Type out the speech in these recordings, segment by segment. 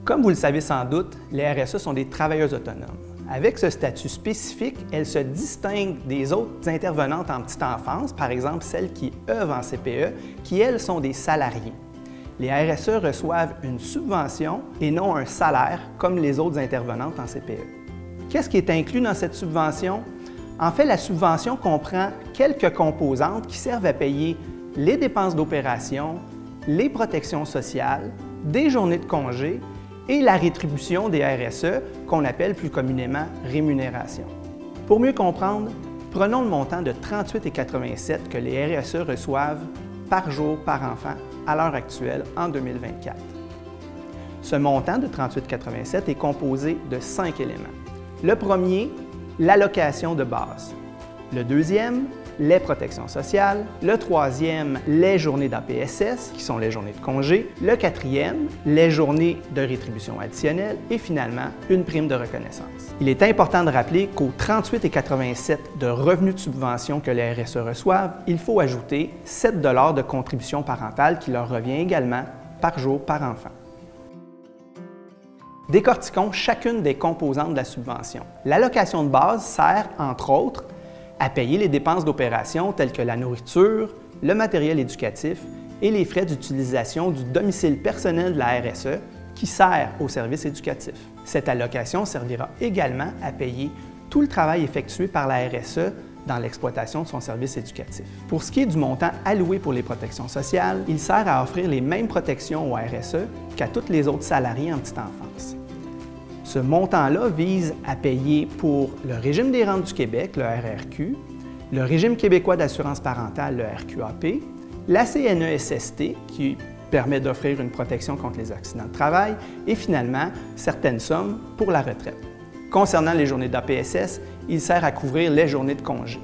Comme vous le savez sans doute, les RSE sont des travailleuses autonomes. Avec ce statut spécifique, elles se distinguent des autres intervenantes en petite enfance, par exemple celles qui œuvrent en CPE, qui elles sont des salariés. Les RSE reçoivent une subvention et non un salaire comme les autres intervenantes en CPE. Qu'est-ce qui est inclus dans cette subvention? En fait, la subvention comprend quelques composantes qui servent à payer les dépenses d'opération, les protections sociales, des journées de congé et la rétribution des RSE, qu'on appelle plus communément rémunération. Pour mieux comprendre, prenons le montant de 38,87 que les RSE reçoivent par jour par enfant à l'heure actuelle en 2024. Ce montant de 38,87 est composé de 5 éléments. Le premier, l'allocation de base. Le deuxième, les protections sociales. Le troisième, les journées d'APSS, qui sont les journées de congé. Le quatrième, les journées de rétribution additionnelle. Et finalement, une prime de reconnaissance. Il est important de rappeler qu'aux 38,87 de revenus de subvention que les RSE reçoivent, il faut ajouter 7 $ de contribution parentale qui leur revient également par jour par enfant. Décortiquons chacune des composantes de la subvention. L'allocation de base sert, entre autres, à payer les dépenses d'opération telles que la nourriture, le matériel éducatif et les frais d'utilisation du domicile personnel de la RSE qui sert au service éducatif. Cette allocation servira également à payer tout le travail effectué par la RSE dans l'exploitation de son service éducatif. Pour ce qui est du montant alloué pour les protections sociales, il sert à offrir les mêmes protections au RSE qu'à tous les autres salariés en petite enfance. Ce montant-là vise à payer pour le Régime des rentes du Québec, le RRQ, le Régime québécois d'assurance parentale, le RQAP, la CNESST, qui permet d'offrir une protection contre les accidents de travail, et finalement, certaines sommes pour la retraite. Concernant les journées d'APSS, il sert à couvrir les journées de congé,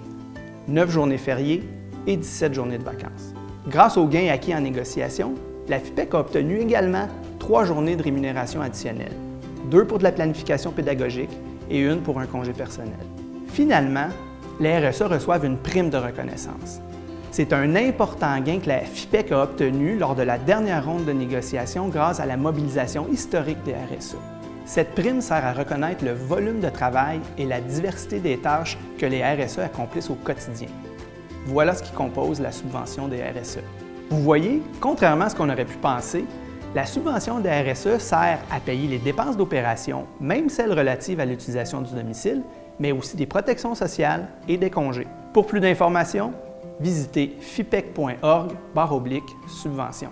9 journées fériées et 17 journées de vacances. Grâce aux gains acquis en négociation, la FIPEC a obtenu également 3 journées de rémunération additionnelle, 2 pour de la planification pédagogique et 1 pour un congé personnel. Finalement, les RSE reçoivent une prime de reconnaissance. C'est un important gain que la FIPEC a obtenu lors de la dernière ronde de négociation grâce à la mobilisation historique des RSE. Cette prime sert à reconnaître le volume de travail et la diversité des tâches que les RSE accomplissent au quotidien. Voilà ce qui compose la subvention des RSE. Vous voyez, contrairement à ce qu'on aurait pu penser, la subvention des RSE sert à payer les dépenses d'opération, même celles relatives à l'utilisation du domicile, mais aussi des protections sociales et des congés. Pour plus d'informations, visitez fipec.org/subvention.